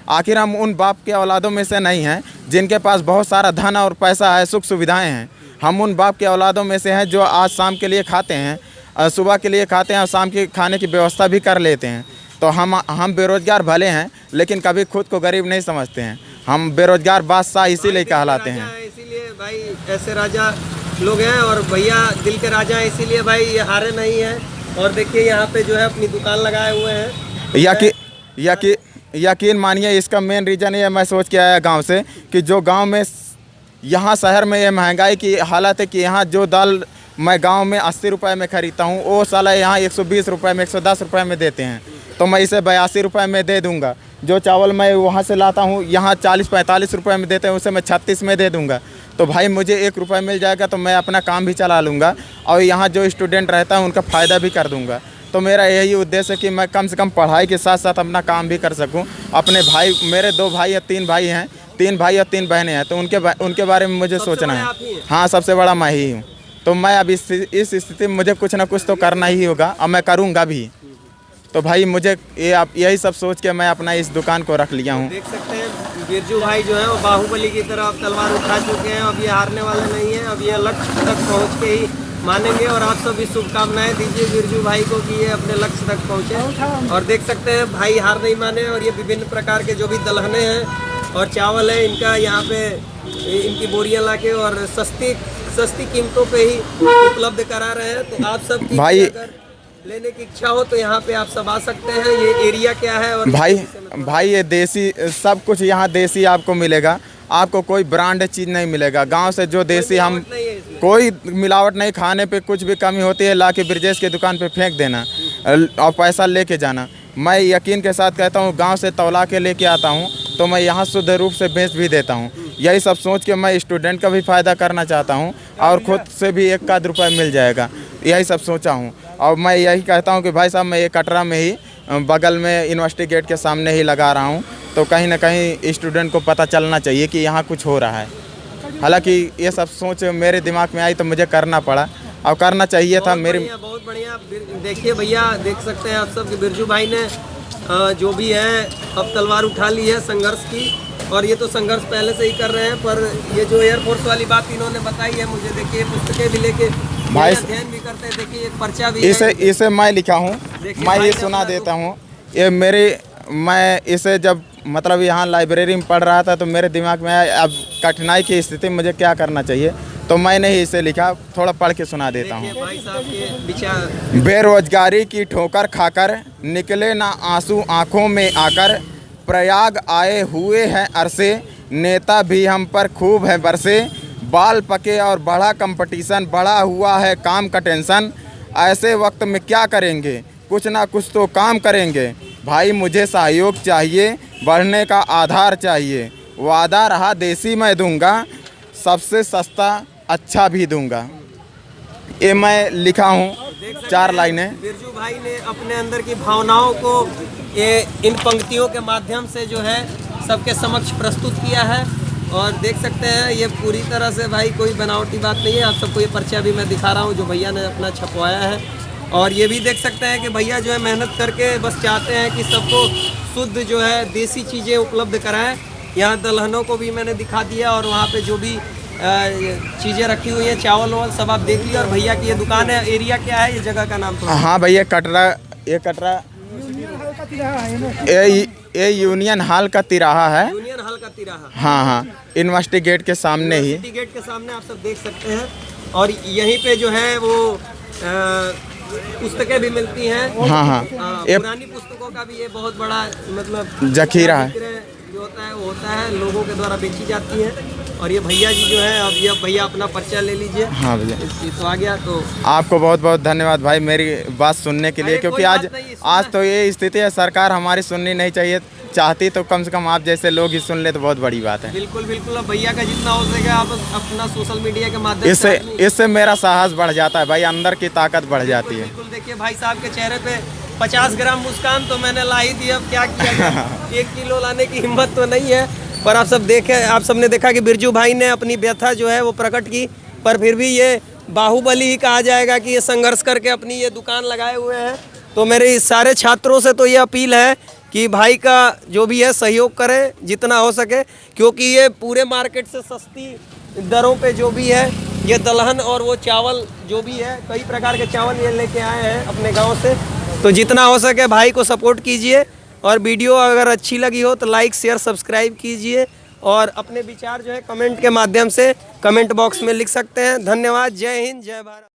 आखिर हम उन बाप के औलादों में से नहीं हैं जिनके पास बहुत सारा धन और पैसा है, सुख सुविधाएं हैं। हम उन बाप के औलादों में से हैं जो आज शाम के लिए खाते हैं, सुबह के लिए खाते हैं और शाम के खाने की व्यवस्था भी कर लेते हैं। तो हम बेरोज़गार भले हैं लेकिन कभी खुद को गरीब नहीं समझते हैं। हम बेरोज़गार बादशाह इसीलिए कहलाते हैं। इसीलिए भाई ऐसे राजा लोग हैं और भैया दिल के राजा हैं, इसीलिए भाई ये हारे नहीं हैं। और देखिए यहाँ पे जो है अपनी दुकान लगाए हुए हैं। यकीन मानिए इसका मेन रीज़न ये मैं सोच के आया गांव से कि जो गांव में यहाँ शहर में ये महंगाई की हालत है कि यहाँ जो दाल मैं गांव में 80 रुपये में ख़रीदता हूँ वो साला यहाँ 120 रुपये में 110 रुपये में देते हैं। तो मैं इसे 82 रुपये में दे दूँगा। जो चावल मैं वहाँ से लाता हूँ यहाँ 40-45 रुपये में देते हैं, उसे मैं 36 में दे दूँगा। तो भाई मुझे 1 रुपये मिल जाएगा तो मैं अपना काम भी चला लूँगा और यहाँ जो स्टूडेंट रहता है उनका फ़ायदा भी कर दूँगा। तो मेरा यही उद्देश्य है कि मैं कम से कम पढ़ाई के साथ साथ अपना काम भी कर सकूं। अपने भाई, मेरे 2 भाई या 3 भाई हैं, 3 भाई और 3 बहनें हैं, तो उनके बारे में मुझे सोचना है। हाँ, सबसे बड़ा मैं ही हूँ। तो मैं अब इस स्थिति में मुझे कुछ ना कुछ तो करना ही होगा और मैं करूँगा भी। तो भाई मुझे यही सब सोच के मैं अपना इस दुकान को रख लिया हूँ। देख सकते हैं बिरजू भाई जो है वो बाहुबली की तरह अब तलवार उठा चुके हैं। अब ये हारने वाले नहीं हैं, अब ये लक्ष्य तक पहुँच के ही मानेंगे। और आप सभी शुभकामनाएं दीजिए बिरजू भाई को कि ये अपने लक्ष्य तक पहुँचे। और देख सकते हैं भाई हार नहीं माने और ये विभिन्न प्रकार के जो भी दलहने हैं और चावल है इनका यहाँ पे इनकी बोरियाँ लाके और सस्ती कीमतों पे ही उपलब्ध करा रहे हैं। तो आप सब भाई अगर लेने की इच्छा हो तो यहाँ पे आप सब आ सकते हैं। ये एरिया क्या है? और भाई ये देसी सब कुछ यहाँ देसी आपको मिलेगा। आपको कोई ब्रांड चीज़ नहीं मिलेगा। गांव से जो देसी हम कोई मिलावट नहीं, खाने पे कुछ भी कमी होती है ला के ब्रिजेश की दुकान पे फेंक देना और पैसा लेके जाना। मैं यकीन के साथ कहता हूँ गांव से तौला के लेके आता हूँ तो मैं यहाँ शुद्ध रूप से बेच भी देता हूँ। यही सब सोच के मैं स्टूडेंट का भी फ़ायदा करना चाहता हूँ और ख़ुद से भी 1 रुपये मिल जाएगा, यही सब सोचा हूँ। और मैं यही कहता हूँ कि भाई साहब मैं ये कटरा में ही बगल में यूनिवर्सिटी गेट के सामने ही लगा रहा हूँ। तो कहीं ना कहीं स्टूडेंट को पता चलना चाहिए कि यहाँ कुछ हो रहा है। हालांकि ये सब सोच मेरे दिमाग में आई तो मुझे करना पड़ा और करना चाहिए था। बहुत बढ़िया। देखिए भैया देख सकते हैं आप सब कि बिरजू भाई ने जो भी है अब तलवार उठा ली है संघर्ष की। और ये तो संघर्ष पहले से ही कर रहे हैं, पर ये जो एयरफोर्स वाली बात इन्होंने बताई है मुझे, देखिए पुस्तकें भी लेके भाई अध्ययन भी करते हैं। देखिए एक पर्चा भी इसे मैं लिखा हूँ, मैं ये सुना देता हूँ। ये मैं इसे जब मतलब यहाँ लाइब्रेरी में पढ़ रहा था तो मेरे दिमाग में आया अब कठिनाई की स्थिति में मुझे क्या करना चाहिए, तो मैंने ही इसे लिखा। थोड़ा पढ़ के सुना देता हूँ। बेरोजगारी की ठोकर खाकर निकले ना आंसू आँखों में आकर, प्रयाग आए हुए हैं अरसे, नेता भी हम पर खूब है बरसे, बाल पके और बढ़ा कंपटीशन, बढ़ा हुआ है काम का टेंशन, ऐसे वक्त में क्या करेंगे, कुछ ना कुछ तो काम करेंगे। भाई मुझे सहयोग चाहिए, बढ़ने का आधार चाहिए, वादा रहा देसी मैं दूंगा, सबसे सस्ता अच्छा भी दूंगा। ये मैं लिखा हूँ 4 लाइनें। बिरजू भाई ने अपने अंदर की भावनाओं को ये इन पंक्तियों के माध्यम से जो है सबके समक्ष प्रस्तुत किया है। और देख सकते हैं ये पूरी तरह से भाई कोई बनावटी बात नहीं है। आप सबको ये पर्चा भी मैं दिखा रहा हूँ जो भैया ने अपना छपवाया है। और ये भी देख सकते हैं कि भैया जो है मेहनत करके बस चाहते हैं कि सबको शुद्ध जो है देसी चीज़ें उपलब्ध कराएं। यहाँ दलहनों को भी मैंने दिखा दिया और वहाँ पे जो भी चीज़ें रखी हुई हैं चावल वावल सब आप देख लिया। और भैया की ये दुकान है। एरिया क्या है, ये जगह का नाम? तो हाँ भैया कटरा ये यूनियन हॉल का तिराहा है। यूनियन हॉल का तिराहा, हाँ, यूनिवर्सिटी गेट के सामने ही। यूनिवर्सिटी गेट के सामने आप सब देख सकते हैं। और यहीं पे जो है वो पुस्तकें भी मिलती हैं। हाँ, पुरानी पुस्तकों का भी ये बहुत बड़ा मतलब जखीरा है जो होता है वो होता है, लोगों के द्वारा बेची जाती है। और ये भैया जी जो है, अब ये भैया अपना पर्चा ले लीजिए। हाँ भैया, तो आ गया। तो आपको बहुत बहुत धन्यवाद भाई मेरी बात सुनने के लिए, क्योंकि आज तो ये स्थिति है, सरकार हमारी सुननी नहीं चाहिए, चाहती तो कम से कम आप जैसे लोग ही सुन ले तो बहुत बड़ी बात है। बिल्कुल बिल्कुल। अब भैया का जितना हो सके आप अपना सोशल मीडिया के माध्यम से इससे मेरा साहस बढ़ जाता है भाई, अंदर की ताकत बढ़ जाती है। बिल्कुल। देखिए भाई साहब के चेहरे पे 50 ग्राम मुस्कान तो मैंने ला ही दी, अब क्या किया 1 किलो लाने की हिम्मत तो नहीं है। पर आप सबने देखा कि बिरजू भाई ने अपनी व्यथा जो है वो प्रकट की। पर फिर भी ये बाहुबली ही कहा जाएगा कि ये संघर्ष करके अपनी ये दुकान लगाए हुए हैं। तो मेरे सारे छात्रों से तो ये अपील है कि भाई का जो भी है सहयोग करें जितना हो सके, क्योंकि ये पूरे मार्केट से सस्ती दरों पे जो भी है ये दलहन और वो चावल जो भी है, कई प्रकार के चावल ये लेके आए हैं अपने गांव से। तो जितना हो सके भाई को सपोर्ट कीजिए, और वीडियो अगर अच्छी लगी हो तो लाइक शेयर सब्सक्राइब कीजिए, और अपने विचार जो है कमेंट के माध्यम से कमेंट बॉक्स में लिख सकते हैं। धन्यवाद। जय हिंद, जय भारत।